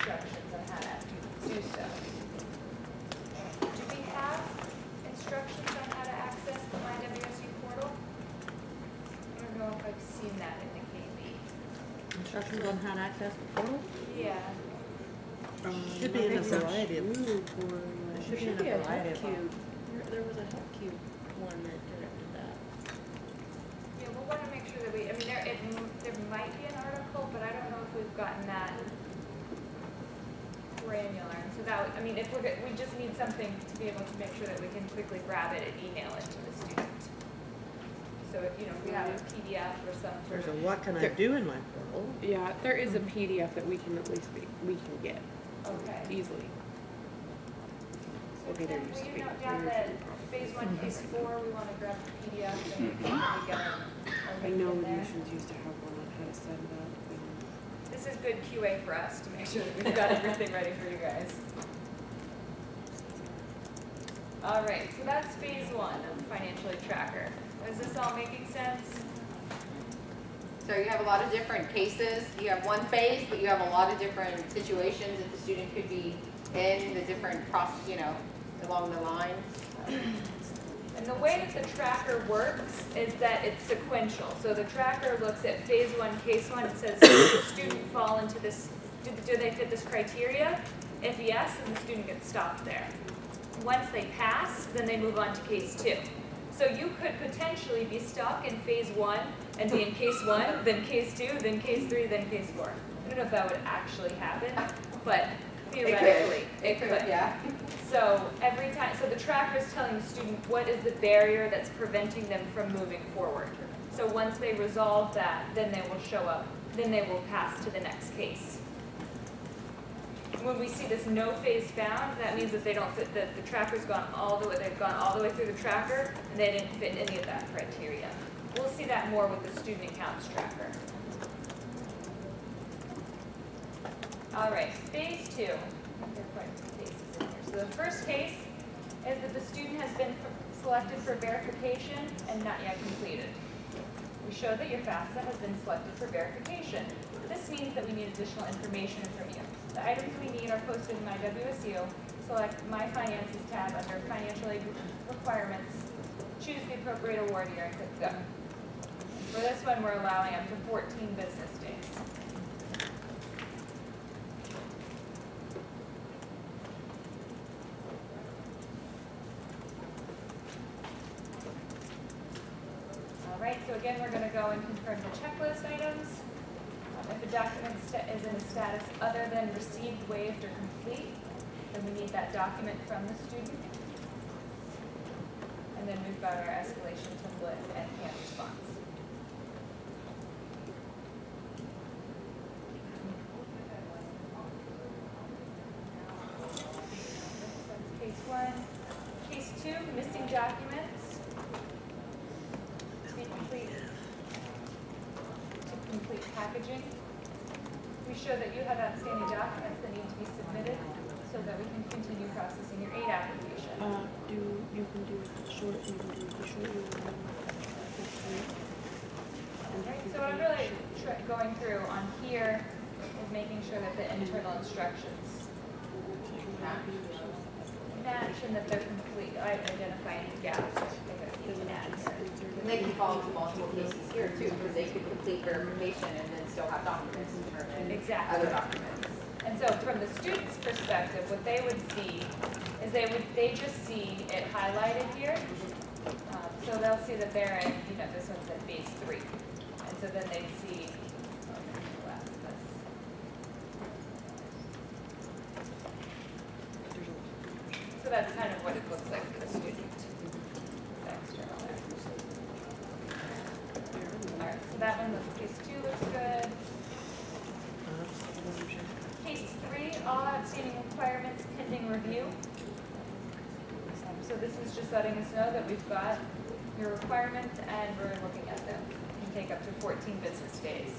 instructions on how to do so. Do we have instructions on how to access the My WSU portal? I don't know if I've seen that in the KB. Instructions on how to access the portal? Yeah. Should be in a variety of. Should be in a variety of. There was a help cube one that directed that. Yeah, we'll want to make sure that we, I mean, there might be an article, but I don't know if we've gotten that granular. And so that, I mean, if we're, we just need something to be able to make sure that we can quickly grab it and email it to the student. So if, you know, we have a PDF or some sort So of. what can I do in my portal? Yeah, there is a PDF that we can at least we can get Okay. easily. So Okay, there Tim, used will to you be. note down that phase 1, case 4, we want to grab the PDF and we can get a I link know in there. admissions used to have one on how to set it up. This is good QA for us to make sure that we've got everything ready for you guys. All right, so that's phase 1 of the financial aid tracker. Is this all making sense? So you have a lot of different cases. You have one phase, but you have a lot of different situations that the student could be in, the different process, you know, along the line. And the way that the tracker works is that it's sequential. So the tracker looks at phase 1, case 1, and says, does the student fall into this, do they fit this criteria? If yes, then the student gets stopped there. Once they pass, then they move on to case 2. So you could potentially be stuck in phase 1 and be in case 1, then case 2, then case 3, then case 4. I don't know if that would actually happen, but theoretically it could. Yeah. So every time, so the tracker is telling the student what is the barrier that's preventing them from moving forward. So once they resolve that, then they will show up, then they will pass to the next case. When we see this no phase found, that means that they don't fit, that the tracker's gone all the way, they've gone all the way through the tracker and they didn't fit any of that criteria. We'll see that more with the student accounts tracker. All right, phase 2. There are quite a few cases in here. So the first case is that the student has been selected for verification and not yet completed. We show that your FAFSA has been selected for verification. This means that we need additional information from you. The items we need are posted in My WSU. Select My Finances tab under Financial Aid Requirements. Choose the appropriate award year and click Go. For this one, we're allowing up to 14 business days. All right, so again, we're going to go and confirm the checklist items. If a document is in a status other than received, waived, or complete, then we need that document from the student. And then we've got our escalation template and canned response. That's case 1. Case 2, missing documents. To be complete. To complete packaging. We show that you have outstanding documents that need to be submitted so that we can continue processing your aid application. You can do the short one. Right, so what I'm really going through on here is making sure that the internal instructions match and that they're complete. I identify any gaps that they're going to keep an add here. And they can fall into multiple cases here too, because they could complete verification and then still have documents to turn in. Exactly. Other documents. And so from the student's perspective, what they would see is they just see it highlighted here. So they'll see that they're in, you know, this one's at phase 3. And so then they'd see, so that's kind of what it looks like for the student. The external there. All right, so that one, case 2 looks good. Case 3, all outstanding requirements pending review. So this is just letting us know that we've got your requirements and we're looking at them. It can take up to 14 business days.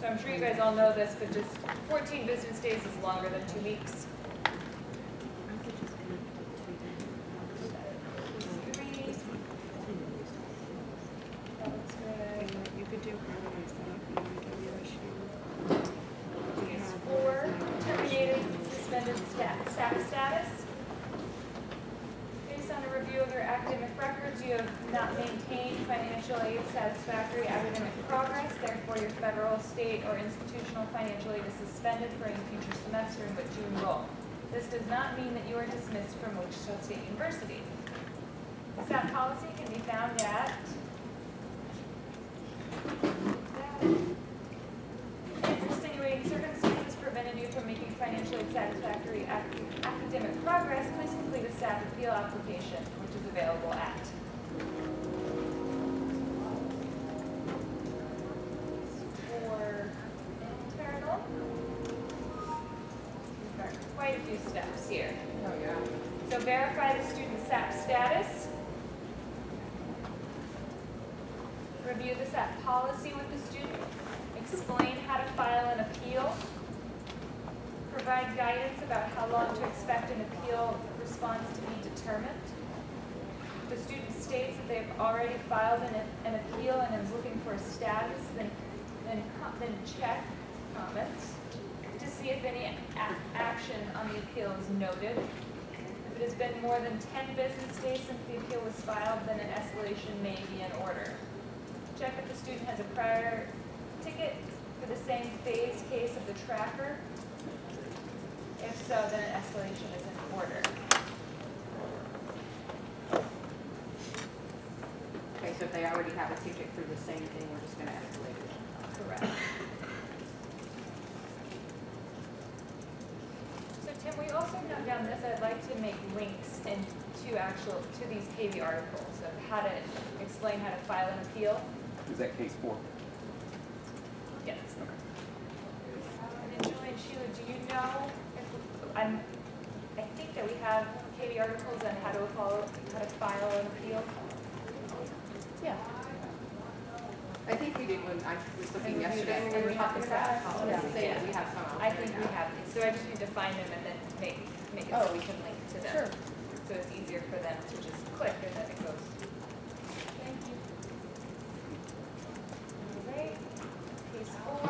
So I'm sure you guys all know this, but just 14 business days is longer than 2 weeks. You could do part of my stuff in WSU. Case 4. SAP status. Based on a review of your academic records, you have not maintained financial aid satisfactory academic progress. Therefore, your federal, state, or institutional financial aid is suspended for any future semester in which you enroll. This does not mean that you are dismissed from Wichita State University. The SAP policy can be found at if extenuating circumstances prevented you from making financially satisfactory academic progress, please complete a SAP appeal application, which is available at for internal. We've got quite a few steps here. Oh, yeah. So verify the student's SAP status. Review the SAP policy with the student. Explain how to file an appeal. Provide guidance about how long to expect an appeal response to be determined. The student states that they have already filed an appeal and is looking for a status, then check comments to see if any action on the appeal is noted. If it has been more than 10 business days since the appeal was filed, then an escalation may be in order. Check if the student has a prior ticket for the same phase case of the tracker. If so, then an escalation is in order. Okay, so if they already have a ticket for the same thing, we're just gonna escalate it. Correct. So Tim, we also note down this, I'd like to make links to these KV articles of how to explain how to file an appeal. Is that case 4? Yes. Okay. And then Julie and Sheila, do you know if, I think that we have KV articles on how to file an appeal? Yeah. I think we did when I was looking And we yesterday, did- we were and we talking have about this- policy, yeah. saying that we have some out I there think we now. have these, so I just need to find them and then make it so we can link to them. Sure. So it's easier for them to just click and then it goes. Thank you. All right, case 4.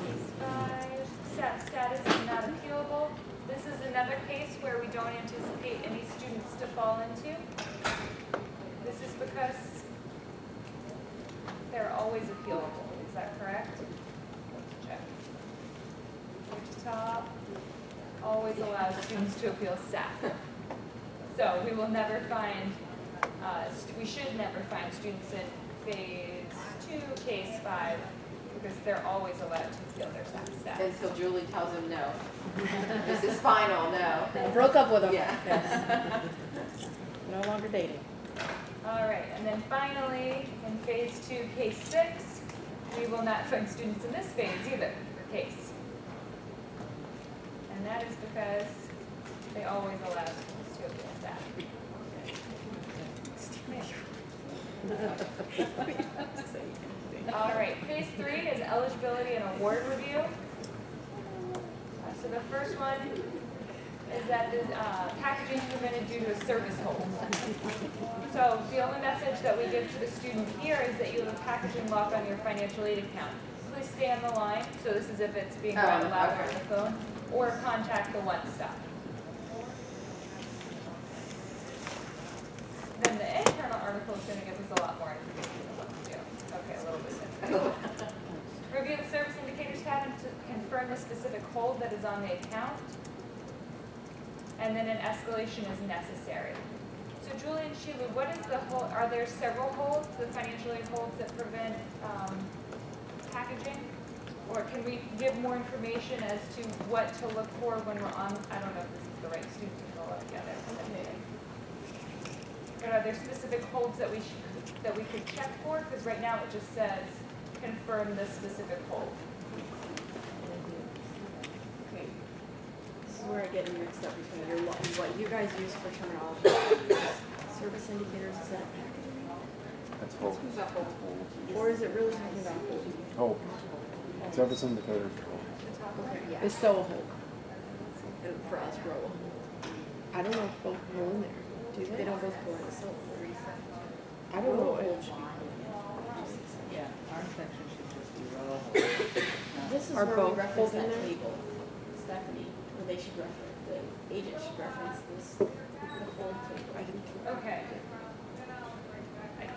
Case 5, SAP status is not appealable. This is another case where we don't anticipate any students to fall into. This is because they're always appealable, is that correct? Let's check. Wichita always allows students to appeal SAP. So we will never find, we should never find students in phase 2, case 5, because they're always allowed to appeal their SAP status. Until Julie tells them no. This is final, no. I broke up with him. Yeah. Yes. No longer dating. All right, and then finally, in phase 2, case 6, we will not find students in this phase either, for case. And that is because they always allow students to appeal SAP. All right, phase 3 is eligibility and award review. So the first one is that the packaging is permitted due to a service hold. So the only message that we give to the student here is that you have a packaging lock on your financial aid account. Please stay on the line, so this is if it's being read aloud on the phone, or contact the one-stop. Then the internal article is going to give us a lot more information on what to do. Okay, a little bit different. Review the service indicators tab and to confirm the specific hold that is on the account. And then an escalation is necessary. So Julie and Sheila, what is the hold? Are there several holds, the financial aid holds that prevent packaging? Or can we give more information as to what to look for when we're on, I don't know if this is the right student to go together. But are there specific holds that we could check for? Because right now it just says confirm the specific hold. Okay. This is where I get mixed up between what you guys use for terminology. Service indicators, is that packaging? That's hold. Who's up for? Or is it really talking about hold? Hold. Service indicators. Okay. Yeah. It's so a hold. And for us, roll. I don't know if both go in there. Do they? They don't both go in the so. I don't know if hold should be. Yeah, our section should just be roll. This is Are where both we reference pulled in that there? table, Stephanie, where they should reference, the agent should reference this, the whole table. I didn't. Okay.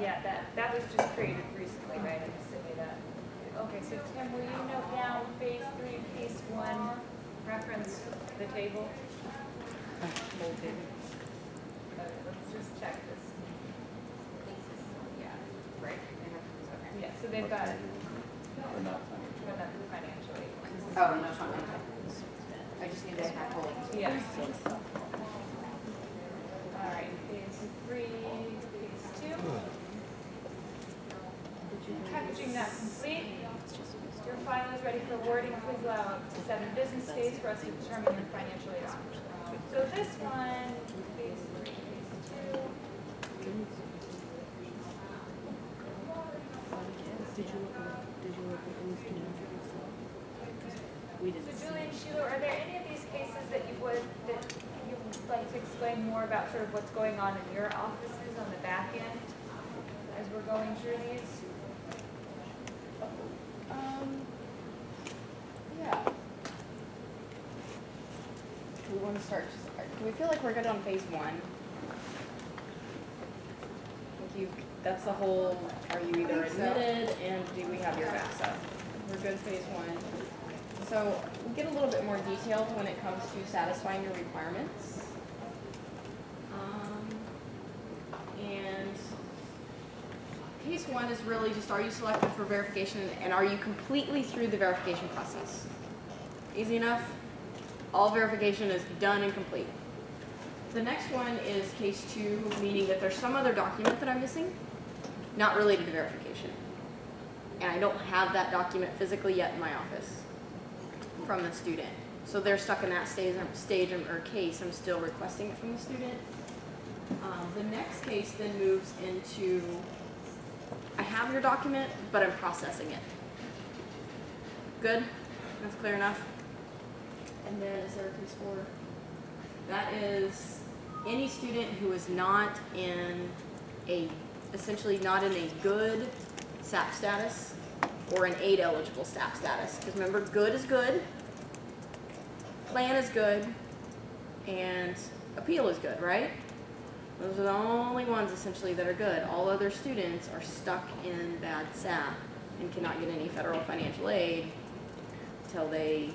Yeah, that was just created recently, right? I just sent you that. Okay, so Tim, will you note down phase 3, case 1, reference the table? Whole table. Okay, let's just check this. Yeah, Right? yeah, so they've got, Or not financial. but not financially. Oh, no, fine. I just need to have whole. Yeah. All right, phase 3, phase 2. Packaging not complete. Your file is ready for awarding. Please allow up to 7 business days for us to determine your financial aid option. So this one, phase 3, phase 2. Did you look at any student interviews? We So didn't. Julie and Sheila, are there any of these cases that you would like to explain more about sort of what's going on in your offices on the back end as we're going through these? Yeah. We want to start, do we feel like we're good on phase 1? That's the whole, are you either I think so. admitted and do we have your FAFSA? We're good phase 1. So we get a little bit more detailed when it comes to satisfying your requirements. And case 1 is really just, are you selected for verification and are you completely through the verification process? Easy enough. All verification is done and complete. The next one is case 2, meaning that there's some other document that I'm missing, not related to verification. And I don't have that document physically yet in my office from the student. So they're stuck in that stage or case. I'm still requesting it from the student. The next case then moves into, I have your document, but I'm processing it. Good? That's clear enough? And then is there a case 4? That is any student who is not in essentially not in a good SAP status or an aid eligible SAP status. Because remember, good is good, plan is good, and appeal is good, right? Those are the only ones essentially that are good. All other students are stuck in bad SAP and cannot get any federal financial aid until they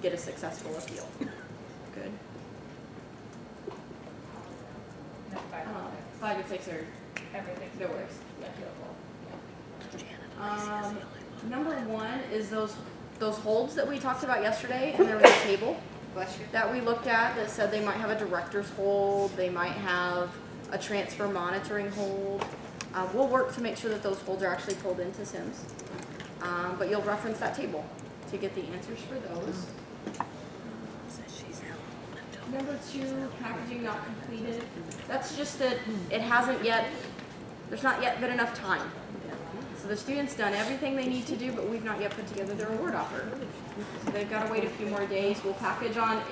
get a successful appeal. Good. No, 5 and 6. 5 and 6 are Everything's no worries. Number 1 is those holds that we talked about yesterday, and there was a table Bless you. that we looked at that said they might have a director's hold, they might have a transfer monitoring hold. We'll work to make sure that those holds are actually pulled into Sims. But you'll reference that table to get the answers for those. Number 2, packaging not completed. That's just that it hasn't yet, there's not yet been enough time. So the student's done everything they need to do, but we've not yet put together their award offer. So they've got to wait a few more days. We'll package on,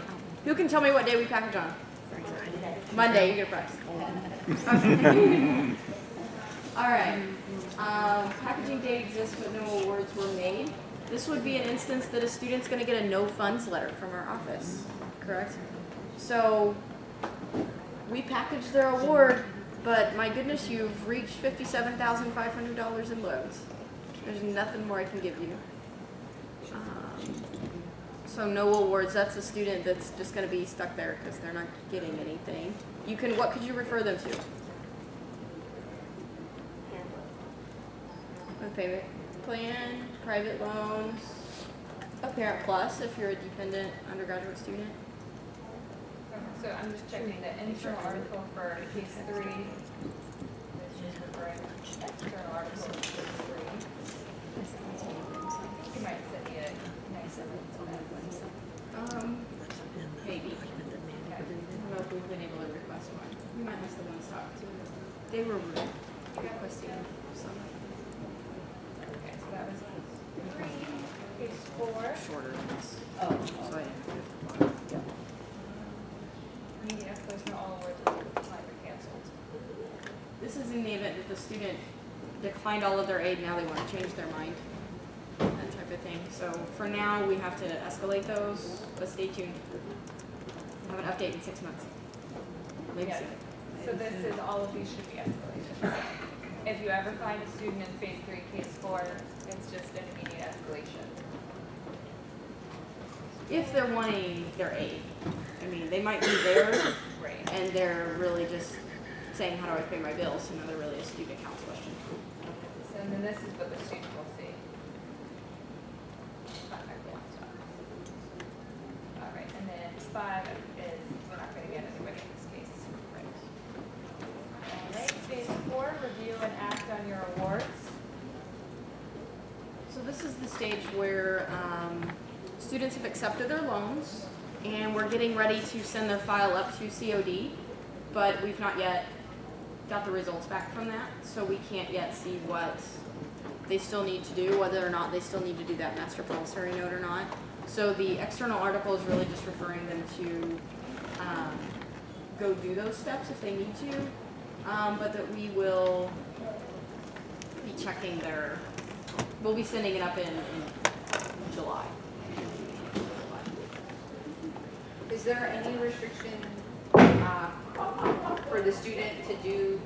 who can tell me what day we package on? Monday, you get a prize. Okay. All right. Packaging date exists, but no awards were made. This would be an instance that a student's going to get a no funds letter from our office, correct? So we packaged their award, but my goodness, you've reached $57,500 in loans. There's nothing more I can give you. So no awards. That's a student that's just going to be stuck there because they're not getting anything. You can. What could you refer them to? A payment plan, private loans, a Parent Plus if you're a dependent undergraduate student. So I'm just checking the internal article for case 3. This is referring external article for case 3. You might send me a nice Maybe. Okay. I don't know if we've been able to request one. We might miss the one stop too. They were requesting some. Okay, so that was case 3. Case 4. Shorter than this. Oh, So I Media placement, all awards were declined or canceled. This is in the event that the student declined all of their aid, now they want to change their mind. That type of thing. So for now, we have to escalate those, but stay tuned. We'll have an update in 6 months. Maybe Yes. sooner. So this is, all of these should be escalated. If you ever find a student in phase 3, case 4, it's just an immediate escalation. If they're wanting their aid. I mean, they might be there Right. and they're really just saying, how do I pay my bills? You know, they're really a student accounts question. So and then this is what the student will see. Contact and stuff. All right, and then 5 is, we're not gonna get anybody in this case. All right, phase 4, review and act on your awards. So this is the stage where students have accepted their loans and we're getting ready to send their file up to COD, but we've not yet got the results back from that, so we can't yet see what they still need to do, whether or not they still need to do that master promissory note or not. So the external article is really just referring them to go do those steps if they need to, but that we will be checking their, we'll be sending it up in July. Is there any restriction for the student to do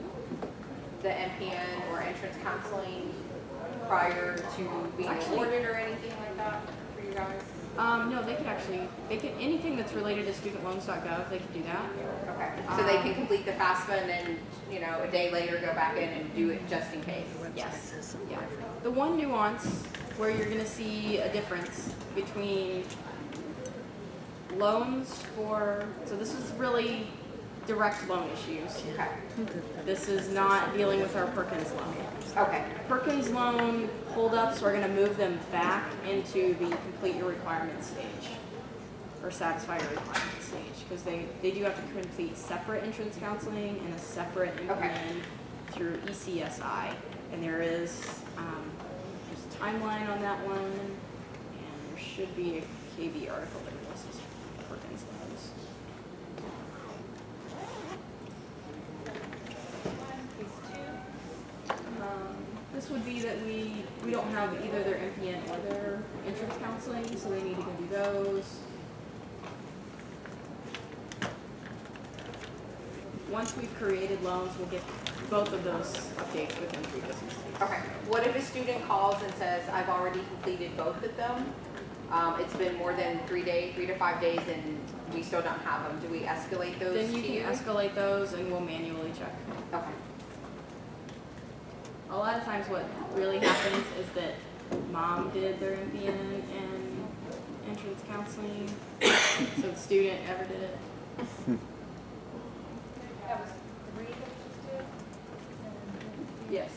the MPN or entrance counseling prior to being awarded or anything like that for you guys? No, they can anything that's related to studentloans.gov, they can do that. Okay, so they can complete the FAFSA and then, you know, a day later go back in and do it just in case? Yes. Yeah. The one nuance where you're going to see a difference between loans for, so this is really direct loan issues. Okay, This is not dealing with our Perkins loan. okay, Perkins loan holdups, we're going to move them back into the complete your requirements stage or satisfy your requirements stage because they do have to complete separate entrance counseling and a separate MPN through ECSI, and there is there's a timeline on that one, and there should be a KB article that lists Perkins loans. This would be that we don't have either their MPN or their entrance counseling, so they need to go do those. Once we've created loans, we'll get both of those updates within 3 business days. okay. What if a student calls and says, I've already completed both of them? It's been more than 3 to 5 days and we still don't have them. Do we escalate those to you? Then you can escalate those and we'll manually check. Okay. A lot of times what really happens is that mom did their MPN and entrance counseling, so the student never did it. That was 3 that you just did? Yes,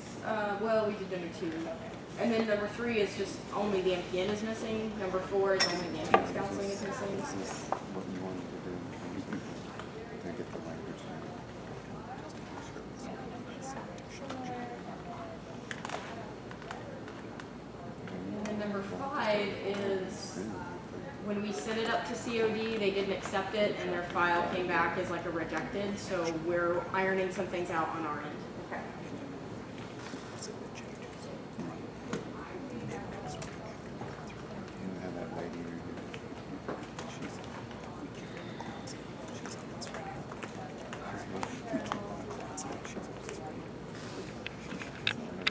well, we did number 2. And then number 3 is just only the MPN is missing. Number 4 is only the entrance counseling is missing. What you wanted to do, to get the language down. And then number 5 is when we sent it up to COD, they didn't accept it and their file came back as like a rejected, so we're ironing some things out on our end.